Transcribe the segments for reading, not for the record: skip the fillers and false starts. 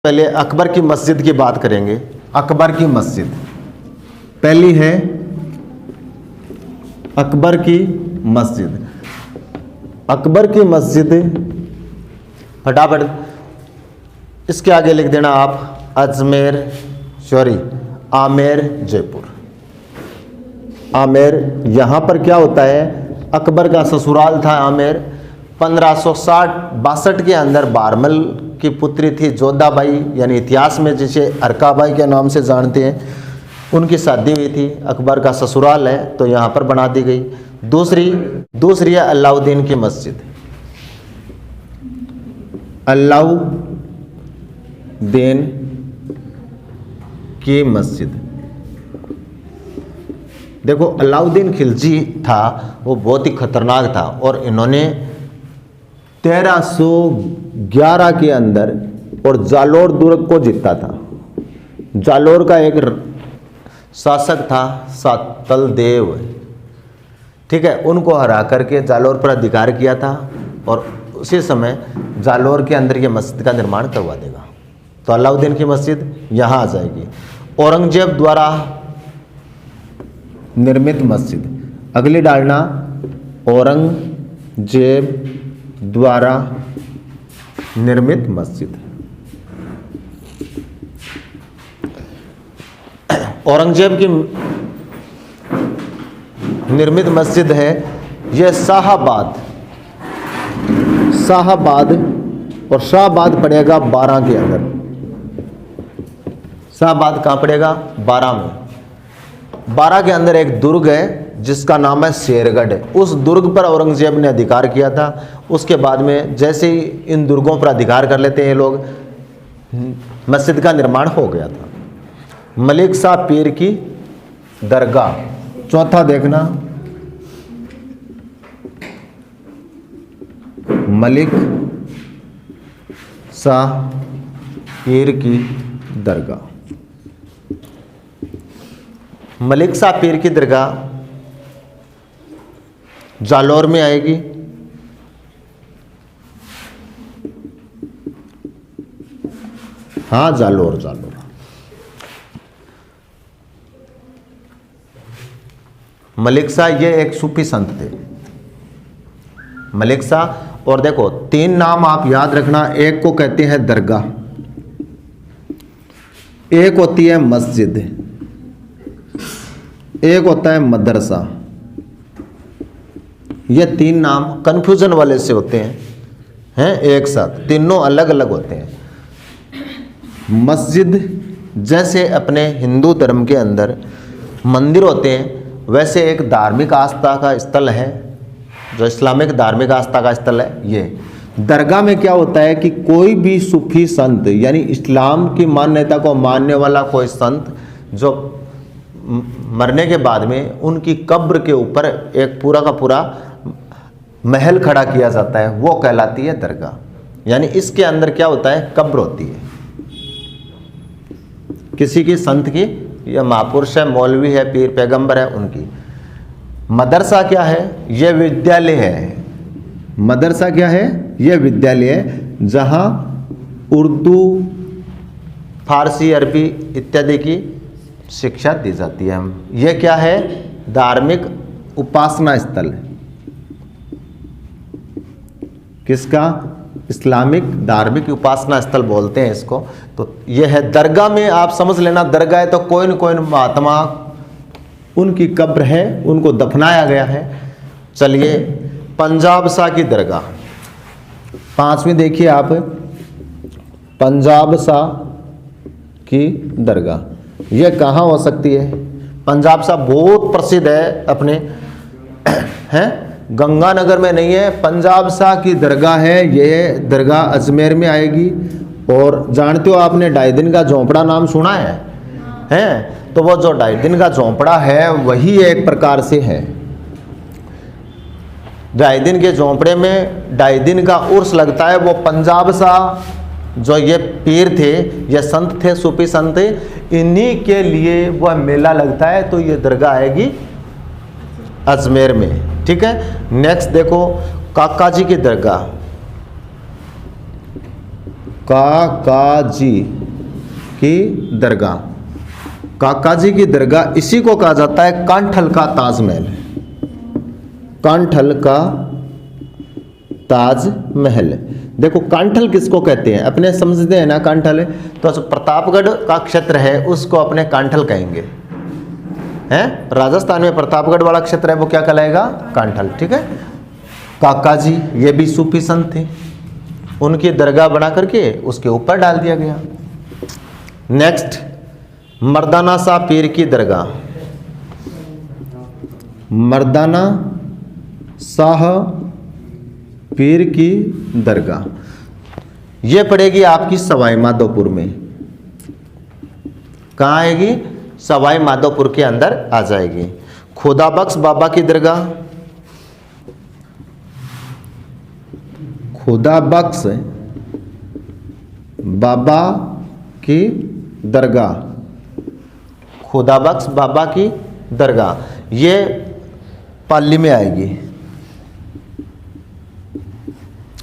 पहले अकबर की मस्जिद की बात करेंगे। अकबर की मस्जिद पहली है अकबर की मस्जिद। अकबर की मस्जिद फटाफट इसके आगे लिख देना आप अजमेर आमेर जयपुर। आमेर यहाँ पर क्या होता है, अकबर का ससुराल था आमेर। 1562 के अंदर बारमल की पुत्री थी जोधाबाई, यानी इतिहास में जिसे अरकाबाई के नाम से जानते हैं, उनकी शादी हुई थी। अकबर का ससुराल है तो यहाँ पर बना दी गई। दूसरी है अलाउद्दीन की मस्जिद। अलाउद्दीन की मस्जिद, देखो अलाउद्दीन खिलजी था, वो बहुत ही खतरनाक था और इन्होंने 1311 के अंदर और जालोर दुर्ग को जीता था। जालोर का एक शासक था सातल देव, ठीक है, उनको हरा करके जालोर पर अधिकार किया था और उसी समय जालोर के अंदर ये मस्जिद का निर्माण करवा देगा। तो अलाउद्दीन की मस्जिद यहाँ आ जाएगी। औरंगजेब द्वारा निर्मित मस्जिद, अगली डालना औरंगजेब द्वारा निर्मित मस्जिद। औरंगजेब की निर्मित मस्जिद है यह शाहबाद और शाहबाद पड़ेगा 12 के अंदर। शाहबाद कहाँ पड़ेगा? 12 में। 12 के अंदर एक दुर्ग है जिसका नाम है शेरगढ़। उस दुर्ग पर औरंगजेब ने अधिकार किया था। उसके बाद में जैसे ही इन दुर्गों पर अधिकार कर लेते हैं लोग, मस्जिद का निर्माण हो गया था। मलिक शाह पीर की दरगाह, चौथा देखना मलिक शाह पीर की दरगाह। मलिक शाह पीर की दरगाह जालोर में आएगी। हाँ, जालोर। मलिक शाह ये एक सूफी संत थे, मलिक शाह। और देखो 3 नाम आप याद रखना, एक को कहते हैं दरगाह, एक होती है मस्जिद, एक होता है मदरसा। ये 3 नाम कन्फ्यूजन वाले से होते हैं एक साथ, तीनों अलग अलग होते हैं। मस्जिद जैसे अपने हिंदू धर्म के अंदर मंदिर होते हैं, वैसे एक धार्मिक आस्था का स्थल है जो इस्लामिक धार्मिक आस्था का स्थल है ये। दरगाह में क्या होता है कि कोई भी सूफी संत, यानी इस्लाम की मान्यता को मानने वाला कोई संत, जो मरने के बाद में उनकी कब्र के ऊपर एक पूरा का पूरा महल खड़ा किया जाता है, वो कहलाती है दरगाह। यानी इसके अंदर क्या होता है, कब्र होती है किसी की, संत की, या महापुरुष है, मौलवी है, पीर पैगंबर है, उनकी। मदरसा क्या है? यह विद्यालय है। मदरसा क्या है? यह विद्यालय है जहां उर्दू, फारसी, अरबी इत्यादि की शिक्षा दी जाती है। यह क्या है? धार्मिक उपासना स्थल है। किसका? इस्लामिक धार्मिक उपासना स्थल बोलते हैं इसको। तो यह है दरगाह में, आप समझ लेना, दरगाह है तो कोई न कोई महात्मा, उनकी कब्र है, उनको दफनाया गया है। चलिए, पंजाब शाह की दरगाह 5वीं देखिए आप, पंजाब शाह की दरगाह यह कहाँ हो सकती है? पंजाब शाह बहुत प्रसिद्ध है अपने, हैं, गंगानगर में नहीं है, पंजाब शाह की दरगाह है। यह दरगाह अजमेर में आएगी। और जानते हो आपने ढाई दिन का झोंपड़ा नाम सुना है? हैं? तो वो जो ढाई दिन का झोंपड़ा है वही एक प्रकार से है। ढाई दिन के झोंपड़े में 2.5 दिन का उर्स लगता है। वो पंजाब शाह जो ये पीर थे, ये संत थे, सूफी संत, इन्हीं के लिए वह मेला लगता है। तो ये दरगाह आएगी अजमेर में, ठीक है। नेक्स्ट देखो काका जी की दरगाह। काकाजी की दरगाह। काकाजी की दरगाह, इसी को कहा जाता है कांठल का ताजमहल। कांठल का ताजमहल। देखो कांठल किसको कहते हैं, अपने समझते हैं ना कांठल, तो प्रतापगढ़ का क्षेत्र है उसको अपने कांठल कहेंगे, हैं? राजस्थान में प्रतापगढ़ वाला क्षेत्र है वो क्या कहलाएगा, कांठल। ठीक है। काकाजी ये भी सूफी संत थे, उनकी दरगाह बना करके उसके ऊपर डाल दिया गया। नेक्स्ट, मर्दाना शाह पीर की दरगाह। मर्दाना शाह पीर की दरगाह ये पड़ेगी आपकी सवाई माधोपुर में। कहाँ आएगी, सवाई माधोपुर के अंदर आ जाएगी। खुदा बख्श बाबा की दरगाह। खुदा बख्श बाबा की दरगाह। खुदा बख्श बाबा की दरगाह ये पाली में आएगी।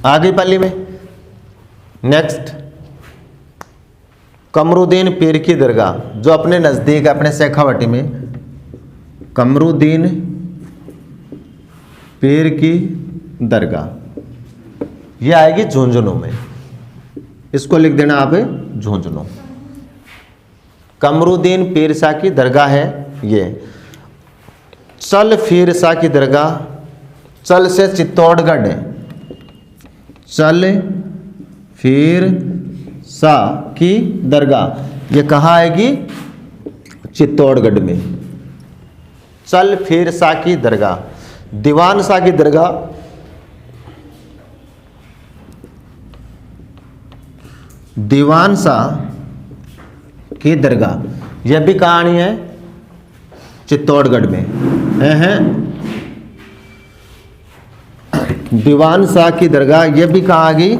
आ गई पाली में। नेक्स्ट, कमरुद्दीन पीर की दरगाह जो अपने नज़दीक अपने शेखावाटी में, कमरुद्दीन पीर की दरगाह ये आएगी झुंझुनू में। इसको लिख देना आप, झुंझुनू। कमरुद्दीन पीर शाह की दरगाह है ये। चल पीर शाह की दरगाह, चल से चित्तौड़गढ़ है, चल पीर शाह की दरगाह ये कहाँ आएगी, चित्तौड़गढ़ में। चल पीर शाह की दरगाह। दीवान शाह की दरगाह, दीवान शाह की दरगाह यह भी कहानी है चित्तौड़गढ़ में है। दीवान शाह की दरगाह यह भी कहाँ आ गई,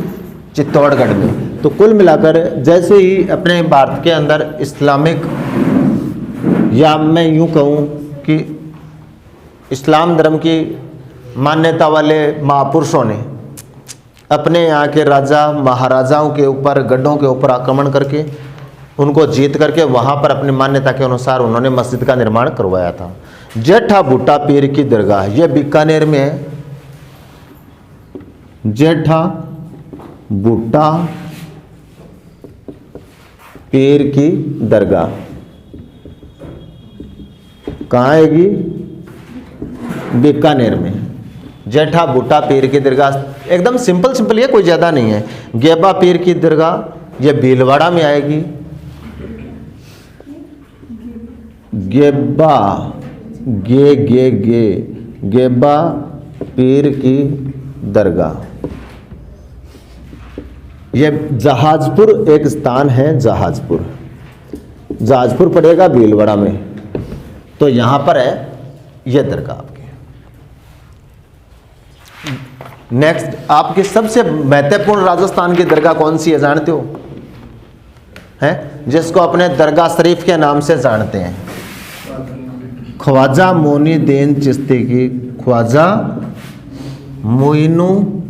चित्तौड़गढ़ में। तो कुल मिलाकर जैसे ही अपने भारत के अंदर इस्लामिक, या मैं यूं कहूँ कि इस्लाम धर्म की मान्यता वाले महापुरुषों ने अपने यहाँ के राजा महाराजाओं के ऊपर, गढ़ों के ऊपर आक्रमण करके उनको जीत करके वहाँ पर अपनी मान्यता के अनुसार उन्होंने मस्जिद का निर्माण करवाया था। जेठा बूटा पीर की दरगाह ये बीकानेर में है। जेठा बूटा पीर की दरगाह कहाँ आएगी, बीकानेर में। जेठा बूटा पीर की दरगाह एकदम सिंपल सिंपल, ये कोई ज़्यादा नहीं है। गेबा पीर की दरगाह ये भीलवाड़ा में आएगी। गेबा गेबा पीर की दरगाह ये जहाजपुर एक स्थान है, जहाजपुर पड़ेगा भीलवाड़ा में। तो यहां पर है ये दरगाह आपकी। नेक्स्ट, आपकी सबसे महत्वपूर्ण राजस्थान की दरगाह कौन सी है जानते हो, हैं जिसको अपने दरगाह शरीफ के नाम से जानते हैं, ख्वाजा मोइनुद्दीन चिश्ती की। ख्वाजा मोइनुद्दीन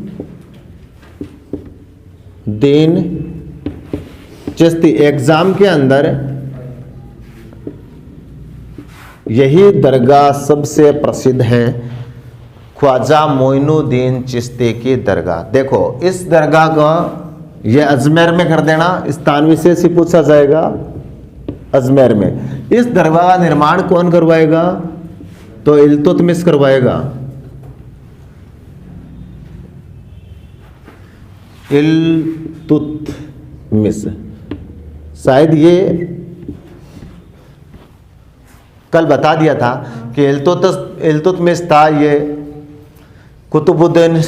चिश्ती। एग्जाम के अंदर यही दरगाह सबसे प्रसिद्ध है, ख्वाजा मोइनुद्दीन चिश्ती की दरगाह। देखो इस दरगाह का ये अजमेर में कर देना, स्थान विशेष ही पूछा जाएगा अजमेर में। इस दरगाह का निर्माण कौन करवाएगा, तो इल्तुतमिश करवाएगा। इल्तुतमिश, शायद ये कल बता दिया था कि इल्तुतमिश था, ये कुतुबुद्दीन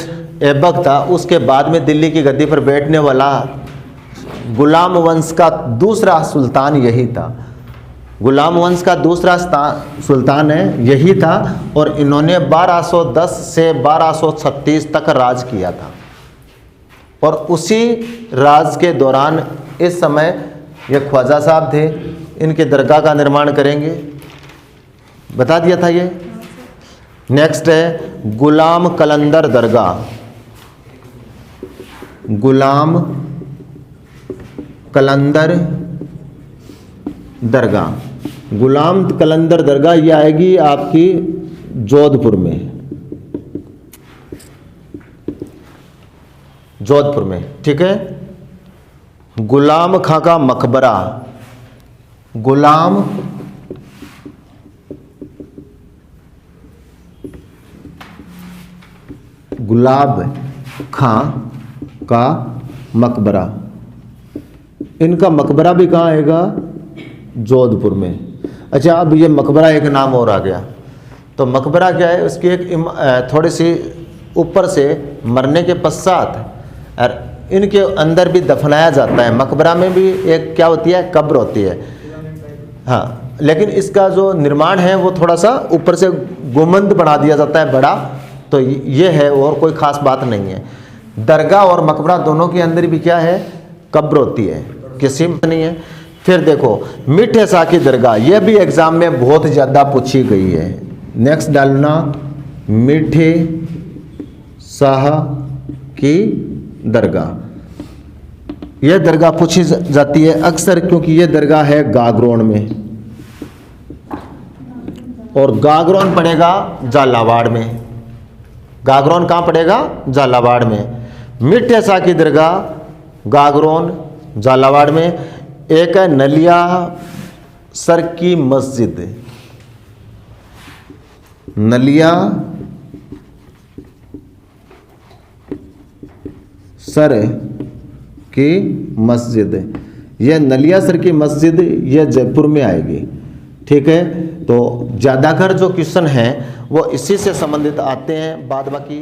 ऐबक था। उसके बाद में दिल्ली की गद्दी पर बैठने वाला गुलाम वंश का दूसरा सुल्तान यही था। गुलाम वंश का दूसरा सुल्तान है यही था, और इन्होंने 1210 से 1236 तक राज किया था। और उसी राज के दौरान इस समय ये ख्वाजा साहब थे, इनके दरगाह का निर्माण करेंगे, बता दिया था ये। नेक्स्ट है गुलाम कलंदर दरगाह। गुलाम कलंदर दरगाह। गुलाम कलंदर दरगाह ये आएगी आपकी जोधपुर में, जोधपुर में, ठीक है। गुलाम खां का मकबरा, गुलाम गुलाब खां का मकबरा, इनका मकबरा भी कहाँ आएगा? जोधपुर में। अच्छा, अब ये मकबरा एक नाम और आ गया। तो मकबरा क्या है? उसकी एक थोड़ी सी ऊपर से मरने के पश्चात और इनके अंदर भी दफनाया जाता है। मकबरा में भी एक क्या होती है? कब्र होती है। हाँ, लेकिन इसका जो निर्माण है वो थोड़ा सा ऊपर से गुंबद बना दिया जाता है बड़ा, तो ये है, और कोई ख़ास बात नहीं है। दरगाह और मकबरा दोनों के अंदर भी क्या है? कब्र होती है, किसी में नहीं है। फिर देखो मीठे शाह की दरगाह, यह भी एग्जाम में बहुत ज़्यादा पूछी गई है। नेक्स्ट डालना मीठे शाह की दरगाह। यह दरगाह पूछी जाती है अक्सर, क्योंकि यह दरगाह है गागरोन में, और गागरोन पड़ेगा झालावाड़ में। गागरोन कहाँ पड़ेगा? झालावाड़ में। मीठे शाह की दरगाह गागरोन झालावाड़ में। एक है नलिया सर की मस्जिद, नलिया सर की मस्जिद, यह नलिया सर की मस्जिद यह जयपुर में आएगी, ठीक है। तो ज़्यादातर जो क्वेश्चन हैं वो इसी से संबंधित आते हैं, बाद बाकी